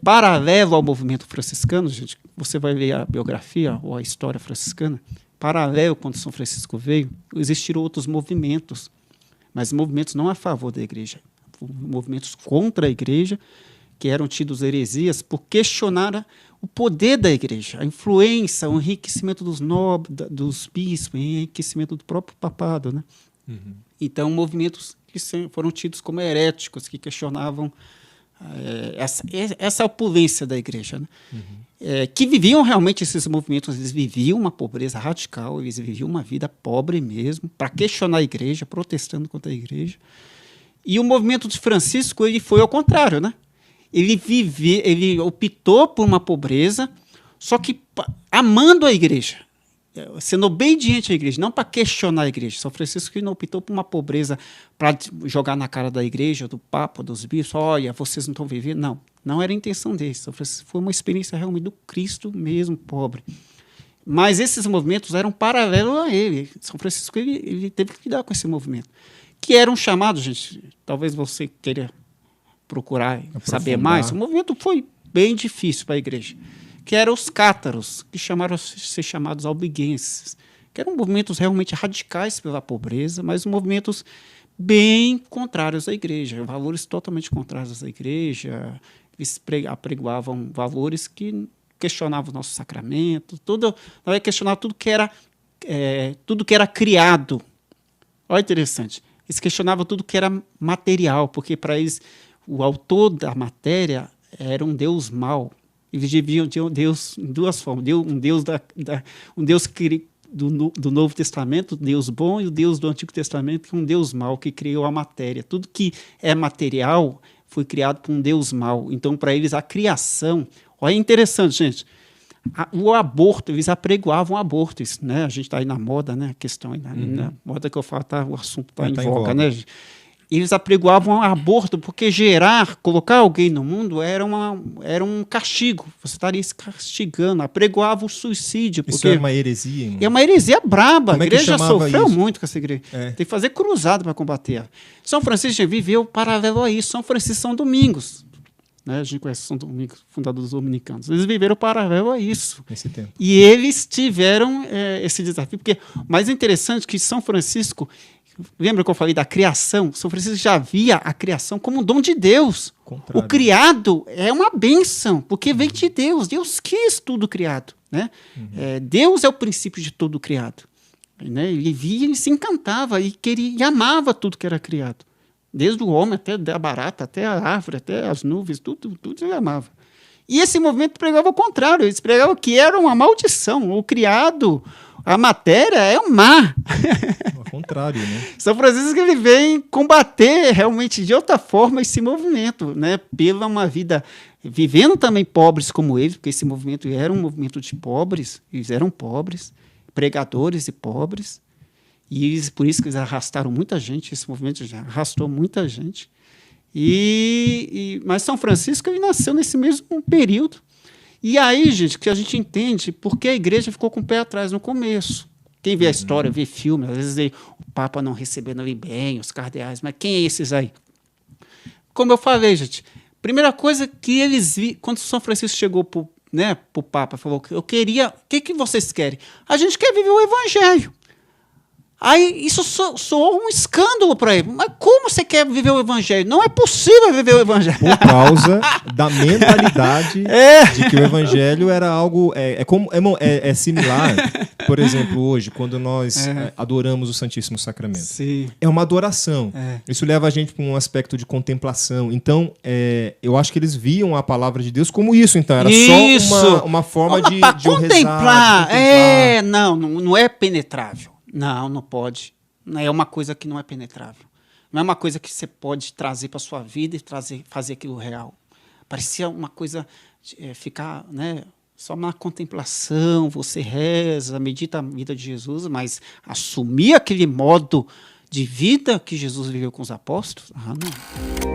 paralelo ao movimento franciscano, gente, você vai ler a biografia ou a história franciscana, paralelo quando São Francisco veio, existiram outros movimentos, mas movimentos não a favor da igreja, movimentos contra a igreja, que eram tidos heresias por questionar o poder da igreja, a influência, o enriquecimento dos nobres, dos bispos, o enriquecimento do próprio papado, né? Uhum. Então, movimentos que foram tidos como heréticos, que questionavam essa opulência da igreja, né? Uhum. Que viviam realmente esses movimentos, eles viviam uma pobreza radical, eles viviam uma vida pobre mesmo, para questionar a igreja, protestando contra a igreja. E o movimento de Francisco, ele foi ao contrário, né? Ele optou por uma pobreza, só que amando a igreja, sendo obediente à igreja, não para questionar a igreja. São Francisco não optou por uma pobreza para jogar na cara da igreja, do Papa, dos bispos, olha, vocês não estão vivendo. Não, não era a intenção dele. São Francisco foi uma experiência realmente do Cristo mesmo, pobre. Mas esses movimentos eram paralelos a ele. São Francisco ele teve que lidar com esse movimento, que eram chamados, gente, talvez você queira procurar saber mais, o movimento foi bem difícil para a igreja, que eram os cátaros, que chamaram a ser chamados albigenses, que eram movimentos realmente radicais pela pobreza, mas movimentos bem contrários à igreja, valores totalmente contrários à igreja. Eles apregoavam valores que questionavam o nosso sacramento, questionavam tudo que era criado. Olha, interessante, eles questionavam tudo que era material, porque para eles o autor da matéria era um Deus mau. Eles dividiam um Deus em duas formas. Um Deus do Novo Testamento, Deus bom, e o Deus do Antigo Testamento, que é um Deus mau, que criou a matéria. Tudo que é material foi criado por um Deus mau. Então, para eles, a criação... Olha, é interessante, gente. O aborto, eles apregoavam aborto. Isso, né? A gente está aí na moda, né? A questão aí na moda que eu falo, o assunto está em voga, né, gente? Eles apregoavam aborto porque colocar alguém no mundo era um castigo. Você estaria se castigando. Apregoavam o suicídio. Isso é uma heresia, irmão? É uma heresia braba. A igreja sofreu isso? muito com essa igreja. Tem que fazer cruzado para combater. São Francisco viveu paralelo a isso. São Francisco São Domingos. Né? A gente conhece São Domingos, fundador dos dominicanos. Eles viveram paralelo a isso. Nesse tempo. E eles tiveram esse desafio. Porque o mais interessante é que São Francisco... Lembra que eu falei da criação? São Francisco já via a criação como um dom de Deus. Contrário. O criado é uma bênção, porque vem de Deus. Deus quis tudo criado. Né? Deus é o princípio de tudo criado. Né? Ele via e se encantava e queria e amava tudo que era criado. Desde o homem até a barata, até a árvore, até as nuvens, tudo ele amava. E esse movimento pregava o contrário. Eles pregavam que era uma maldição. O criado... A matéria é um mar. Ao contrário, né? São Francisco ele vem combater realmente de outra forma esse movimento, né? Pela uma vida, vivendo também pobres como eles, porque esse movimento era um movimento de pobres, eles eram pobres, pregadores e pobres, e por isso que eles arrastaram muita gente, esse movimento já arrastou muita gente. Mas São Francisco ele nasceu nesse mesmo período. E aí, gente, que a gente entende porque a igreja ficou com o pé atrás no começo. Quem vê a história, vê filme, às vezes vê o Papa não recebendo ali bem, os cardeais, mas quem é esses aí? Como eu falei, gente, primeira coisa que eles viram, quando São Francisco chegou para o Papa, falou que o que vocês querem? A gente quer viver o Evangelho. Aí isso soou um escândalo para ele. Mas como você quer viver o Evangelho? Não é possível viver o Evangelho. Por causa da mentalidade de que o Evangelho era algo... É similar, por exemplo, hoje, quando nós adoramos o Santíssimo Sacramento. Sim. É uma adoração. Isso leva a gente para um aspecto de contemplação. Então, eu acho que eles viam a palavra de Deus como isso. Então, era só uma forma de contemplar. Rezar. Não é penetrável. Não pode. É uma coisa que não é penetrável. Não é uma coisa que você pode trazer para a sua vida e fazer aquilo real. Parecia uma coisa ficar, né, só uma contemplação, você reza, medita a vida de Jesus, mas assumir aquele modo de vida que Jesus viveu com os apóstolos, não.